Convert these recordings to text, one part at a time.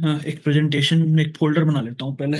एक प्रेजेंटेशन, एक फोल्डर बना लेता हूँ पहले।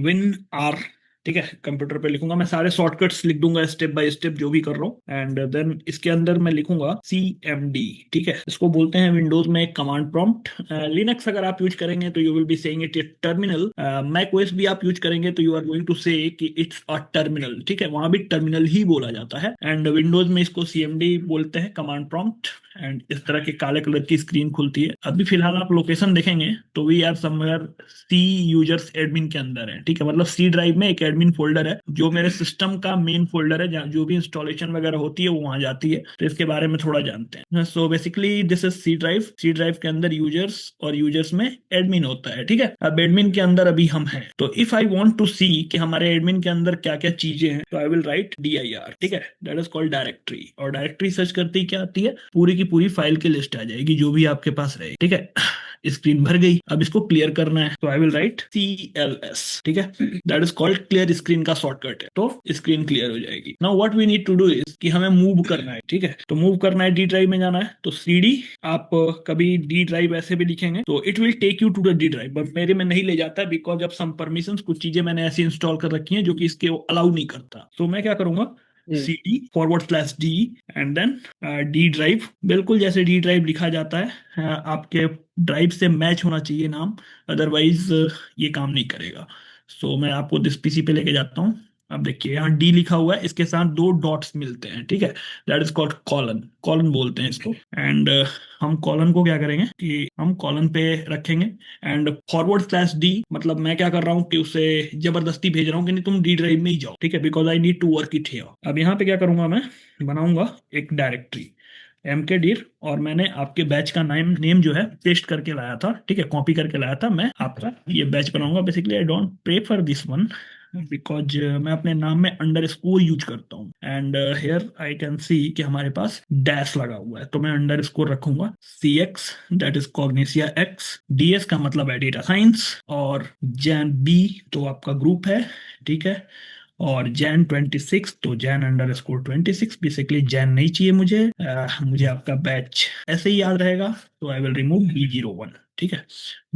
विन आर, ठीक है, कंप्यूटर पे लिखूंगा मैं, सारे शॉर्टकट्स लिख दूंगा स्टेप बाय स्टेप जो भी कर रहा हूँ। एंड देन इसके अंदर मैं लिखूंगा CMD, ठीक है। इसको बोलते हैं विंडोज में कमांड प्रॉम्प्ट। लिनक्स अगर आप यूज करेंगे तो you will be saying it terminal. Mac OS भी आप यूज करेंगे तो यू आर गोइंग टू से कि इट्स अ टर्मिनल, ठीक है, वहां भी टर्मिनल ही बोला जाता है। एंड विंडोज में इसको CMD बोलते हैं, कमांड प्रॉम्प्ट। एंड इस तरह के काले कलर की स्क्रीन खुलती है। अभी फिलहाल आप लोकेशन देखेंगे तो we are somewhere C users admin के अंदर है, ठीक है। मतलब सी ड्राइव में एक एडमिन फोल्डर है जो मेरे सिस्टम का मेन फोल्डर है, जहाँ जो भी इंस्टॉलेशन वगैरह होती है वो वहां जाती है। तो इसके बारे में थोड़ा जानते हैं। So basically this is C drive. C drive के अंदर यूजर्स और यूजर्स में एडमिन होता है, ठीक है। अब एडमिन के अंदर अभी हम हैं, तो इफ आई वांट टू सी कि हमारे एडमिन के अंदर क्या क्या चीजें हैं, तो आई विल राइट dir, ठीक है। That is called directory. और डायरेक्टरी सर्च करते ही क्या आती है, पूरी की पूरी फाइल की लिस्ट आ जाएगी जो भी आपके पास रहे, ठीक है। स्क्रीन भर गई, अब इसको क्लियर करना है तो आई विल राइट CLS, ठीक है। That is called clear screen का शॉर्टकट है, तो स्क्रीन क्लियर हो जाएगी। Now what we need to do is कि हमें मूव करना है, ठीक है। तो मूव करना है, डी ड्राइव में जाना है, तो CD, आप कभी डी ड्राइव ऐसे भी लिखेंगे तो it will take you to the D drive, but मेरे में नहीं ले जाता है बिकॉज ऑफ सम परमिशंस। कुछ चीजें मैंने ऐसी इंस्टॉल कर रखी हैं जो कि इसके अलाउ नहीं करता। तो मैं क्या करूंगा, CD/D and then D drive. बिल्कुल जैसे डी ड्राइव लिखा जाता है, आपके ड्राइव से मैच होना चाहिए नाम, अदरवाइज ये काम नहीं करेगा। सो मैं आपको दिस PC पे लेके जाता हूँ। अब देखिए यहाँ D लिखा हुआ है, इसके साथ दो डॉट्स मिलते हैं, ठीक है। That is called colon, colon बोलते हैं इसको। एंड हम कॉलन को क्या करेंगे कि हम कॉलन पे रखेंगे। एंड /D, मतलब मैं क्या कर रहा हूँ कि उसे जबरदस्ती भेज रहा हूँ कि नहीं तुम डी ड्राइव में ही जाओ, ठीक है, because I need to work it here. अब यहाँ पे क्या करूंगा, मैं बनाऊंगा एक डायरेक्टरी MKDIR, और मैंने आपके बैच का नेम जो है पेस्ट करके लाया था, ठीक है, कॉपी करके लाया था। मैं आपका ये बैच बनाऊंगा। Basically I don't prefer this one because मैं अपने नाम में अंडरस्कोर यूज करता हूँ। And here I can see कि हमारे पास डैश लगा हुआ है, तो मैं अंडरस्कोर रखूंगा CX, दैट इज कॉग्निसिया X। DS का मतलब है डेटा साइंस, और JAN-B तो आपका ग्रुप है, ठीक है। और Jan 26, तो Jan_26, बेसिकली जैन नहीं चाहिए मुझे। मुझे आपका बैच ऐसे ही याद रहेगा, तो आई विल रिमूव B01, ठीक है।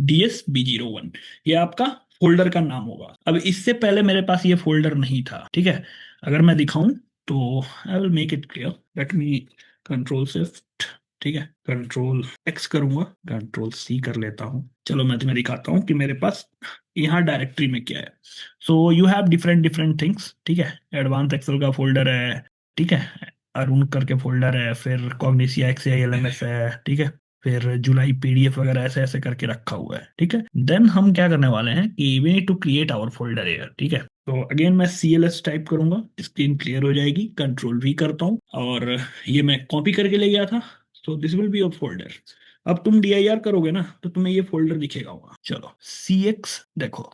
DS B01, ये आपका फोल्डर का नाम होगा। अब इससे पहले मेरे पास ये फोल्डर नहीं था, ठीक है। अगर मैं दिखाऊं तो I will make it clear. Let me control shift, ठीक है, Ctrl+X करूंगा, Ctrl+C कर लेता हूँ। चलो मैं तुम्हें दिखाता हूँ कि मेरे पास यहाँ डायरेक्टरी में क्या है। So you have different different things, ठीक है। एडवांस एक्सेल का फोल्डर है, ठीक है। अरुण करके फोल्डर है, फिर कॉग्निसिया XALMS है, ठीक है। फिर जुलाई PDF वगैरह ऐसे ऐसे करके रखा हुआ है, ठीक है। देन हम क्या करने वाले हैं कि we need to create our folder here, ठीक है। तो अगेन मैं CLS टाइप करूंगा, स्क्रीन क्लियर हो जाएगी। Ctrl+V करता हूँ, और ये मैं कॉपी करके ले गया था। So this will be your folder. अब तुम DIR करोगे ना तो तुम्हें ये फोल्डर दिखेगा वहां। चलो CX देखो,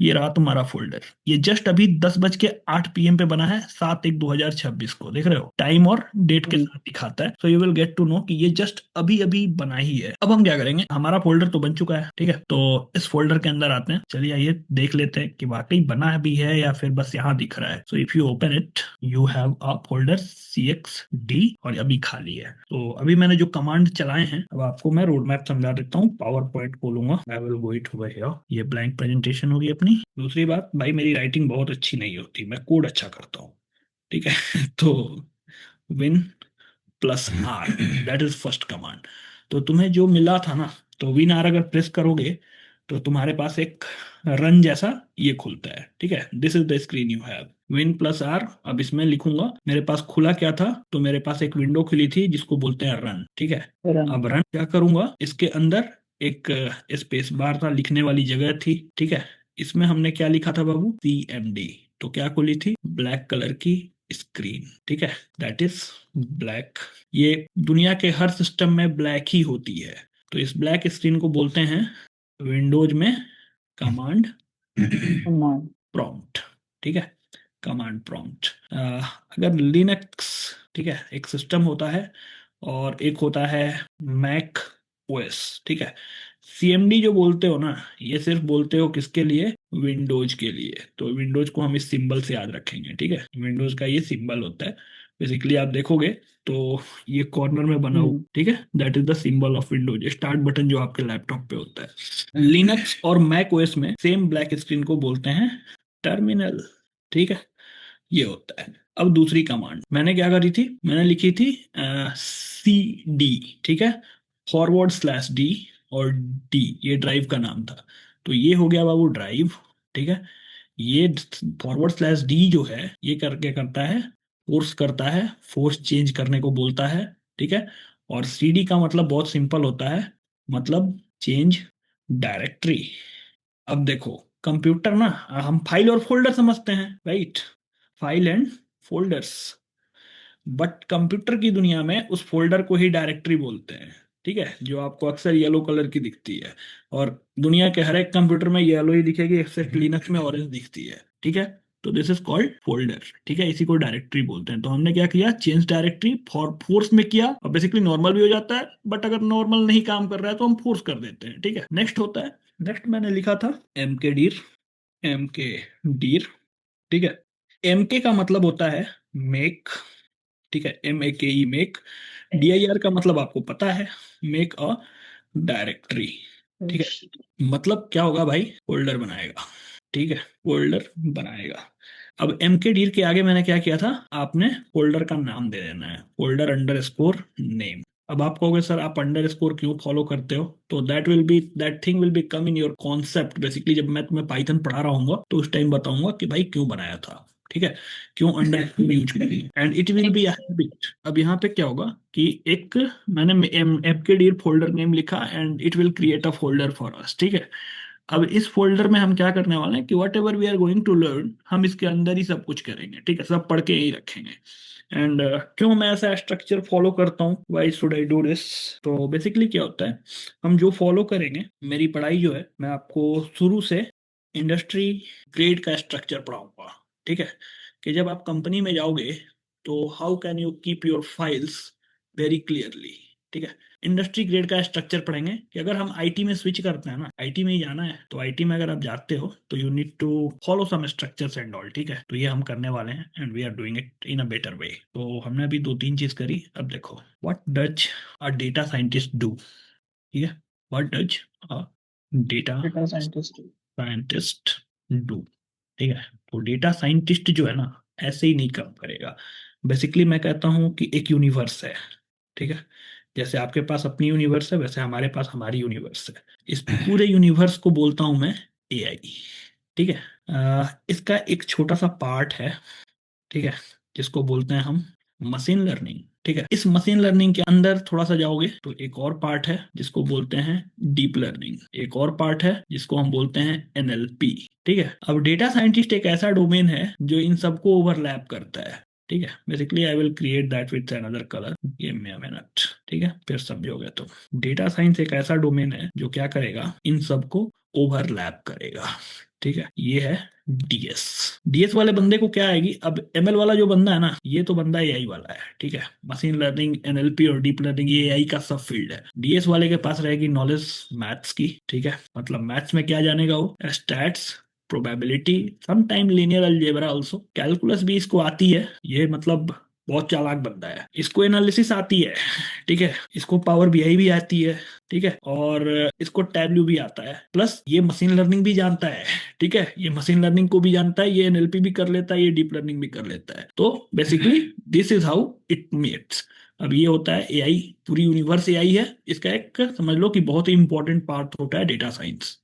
ये रहा तुम्हारा फोल्डर। ये जस्ट अभी 10:08 PM पे बना है, 7/1/2026 को। देख रहे हो, टाइम और डेट के साथ दिखाता है। So you will get to know कि ये जस्ट अभी अभी बना ही है। अब हम क्या करेंगे, हमारा फोल्डर तो बन चुका है, ठीक है। तो इस फोल्डर के अंदर आते हैं। चलिए आइए देख लेते हैं कि वाकई बना भी है या फिर बस यहाँ दिख रहा है। So if you open it, you have a folder CXD, और अभी खाली है। तो अभी मैंने जो कमांड चलाए हैं, अब आपको मैं रोड मैप समझा देता हूँ। पावर पॉइंट खोलूंगा, I will go it over here. ये ब्लैंक प्रेजेंटेशन होगी अपनी। दूसरी बात भाई, मेरी राइटिंग बहुत अच्छी नहीं होती, मैं कोड अच्छा करता हूँ, ठीक है। तो Win+R, that is first command. तो तुम्हें जो मिला था ना, तो Win+R अगर प्रेस करोगे तो तुम्हारे पास एक रन जैसा ये खुलता है, ठीक है। This is the screen you have. Win+R, अब इसमें लिखूंगा, मेरे पास खुला क्या था, तो मेरे पास एक विंडो खुली थी जिसको बोलते हैं रन, ठीक है। अब रन क्या करूंगा, इसके अंदर एक स्पेस बार था, लिखने वाली जगह थी, ठीक है। इसमें हमने क्या लिखा था बाबू, CMD। तो क्या खुली थी, ब्लैक कलर की स्क्रीन, ठीक है। That is black. ये दुनिया के हर सिस्टम में ब्लैक ही होती है। तो इस ब्लैक स्क्रीन को बोलते हैं विंडोज में कमांड प्रॉम्प्ट, ठीक है, कमांड प्रॉम्प्ट। अगर लिनक्स, ठीक है, एक सिस्टम होता है और एक होता है मैक OS, ठीक है। CMD जो बोलते हो ना, ये सिर्फ बोलते हो किसके लिए, विंडोज के लिए। तो विंडोज को हम इस सिंबल से याद रखेंगे, ठीक है। विंडोज का ये सिंबल होता है। बेसिकली आप देखोगे तो ये कॉर्नर में बना हुआ, ठीक है, that is the symbol of Windows, start button जो आपके लैपटॉप पे होता है। लिनक्स और मैक ओएस में सेम ब्लैक स्क्रीन को बोलते हैं टर्मिनल, ठीक है, ये होता है। अब दूसरी कमांड मैंने क्या करी थी, मैंने लिखी थी सी डी, ठीक है, फॉरवर्ड स्लैश डी, और डी ये ड्राइव का नाम था, तो ये हो गया बाबू ड्राइव, ठीक है। ये फॉरवर्ड स्लैश डी जो है ये करके करता है, फोर्स करता है, फोर्स चेंज करने को बोलता है, ठीक है। और सीडी का मतलब बहुत सिंपल होता है, मतलब चेंज डायरेक्टरी। अब देखो कंप्यूटर ना, हम फाइल और फोल्डर समझते हैं, right, file and folders, but computer की दुनिया में उस फोल्डर को ही डायरेक्टरी बोलते हैं, ठीक है, जो आपको अक्सर येलो कलर की दिखती है, और दुनिया के हर एक कंप्यूटर में येलो ही दिखेगी, एक्सेप्ट लिनक्स में ऑरेंज दिखती है, ठीक है। तो दिस इज कॉल्ड फोल्डर, ठीक है, इसी को डायरेक्टरी बोलते हैं। तो हमने क्या किया, चेंज डायरेक्टरी फॉर फोर्स में किया, और बेसिकली नॉर्मल भी हो जाता है, बट अगर नॉर्मल नहीं काम कर रहा है तो हम फोर्स कर देते हैं, ठीक है। नेक्स्ट होता है, नेक्स्ट मैंने लिखा था एम के डीर, एम के डीर, ठीक है। एम के का मतलब होता है मेक, ठीक है, एम ए के ई मेक। डी आई आर का मतलब आपको पता है, मेक अ डायरेक्टरी, ठीक है, मतलब क्या होगा भाई, फोल्डर बनाएगा, ठीक है, फोल्डर बनाएगा। अब एम के डीर के आगे मैंने क्या किया था, आपने फोल्डर का नाम दे देना है, फोल्डर अंडर स्कोर नेम। अब आप कहोगे सर आप अंडर स्कोर क्यों फॉलो करते हो, तो that thing will be come in your concept, basically जब मैं तुम्हें पाइथन पढ़ा रहा हूँ तो उस टाइम बताऊंगा कि भाई क्यों बनाया था, ठीक है, क्यों अंडर स्कोर यूज करें, and it will be habit. अब यहाँ पे क्या होगा कि एक मैंने एम के डीर फोल्डर नेम लिखा and it will create a folder for us, ठीक है। अब इस फोल्डर में हम क्या करने वाले हैं कि whatever we are going to learn, हम इसके अंदर ही सब कुछ करेंगे, ठीक है, सब पढ़ के ही रखेंगे। एंड क्यों मैं ऐसा स्ट्रक्चर फॉलो करता हूँ, why should I do this, तो बेसिकली क्या होता है, हम जो फॉलो करेंगे, मेरी पढ़ाई जो है, मैं आपको शुरू से इंडस्ट्री ग्रेड का स्ट्रक्चर पढ़ाऊंगा, ठीक है, कि जब आप कंपनी में जाओगे तो how can you keep your files very clearly, ठीक है। इंडस्ट्री ग्रेड का स्ट्रक्चर पढ़ेंगे कि अगर हम आईटी में स्विच करते हैं ना, आईटी में ही जाना है, तो आईटी में अगर आप जाते हो तो you need to follow some structures and all, ठीक है, तो ये हम करने वाले हैं and we are doing it in a better way. तो हमने अभी दो तीन चीज करी, अब देखो what does a data scientist do, ठीक है, what does a data data scientist. Scientist do, ठीक है। तो डेटा साइंटिस्ट जो है ना, ऐसे ही नहीं काम करेगा। बेसिकली मैं कहता हूँ कि एक यूनिवर्स है, ठीक है, जैसे आपके पास अपनी यूनिवर्स है वैसे हमारे पास हमारी यूनिवर्स है। इस पूरे यूनिवर्स को बोलता हूं मैं एआई, ठीक है। इसका एक छोटा सा पार्ट है, ठीक है, जिसको बोलते हैं हम मशीन लर्निंग, ठीक है। इस मशीन लर्निंग के अंदर थोड़ा सा जाओगे तो एक और पार्ट है जिसको बोलते हैं डीप लर्निंग, एक और पार्ट है जिसको हम बोलते हैं एनएलपी, ठीक है। अब डेटा साइंटिस्ट एक ऐसा डोमेन है जो इन सबको ओवरलैप करता है, ठीक है। Basically I will create that with another colour, give me a minute, ठीक है, फिर समझोगे। तो डेटा साइंस एक ऐसा डोमेन है जो क्या करेगा, इन सबको ओवरलैप करेगा, ठीक है। ये है डीएस। डीएस वाले बंदे को क्या आएगी, अब एमएल वाला जो बंदा है ना, ये तो बंदा एआई वाला है, ठीक है, मशीन लर्निंग एनएलपी और डीप लर्निंग ये एआई का सब फील्ड है। डीएस वाले के पास रहेगी नॉलेज मैथ्स की, ठीक है, मतलब मैथ्स में क्या जानेगा वो, stats, probability, some time linear algebra also, calculus भी इसको आती है, ये मतलब बहुत चालाक बंदा है। इसको एनालिसिस आती है, ठीक है, इसको पावर बीआई भी आती है, ठीक है, और इसको टैबल्यू भी आता है, प्लस ये मशीन लर्निंग भी जानता है, ठीक है, ये मशीन लर्निंग को भी जानता है, ये एनएलपी भी कर लेता है, ये डीप लर्निंग भी कर लेता है। तो basically this is how it meets. अब ये होता है एआई, पूरी यूनिवर्स एआई है, इसका एक समझ लो कि बहुत ही इंपॉर्टेंट पार्ट होता है डेटा साइंस।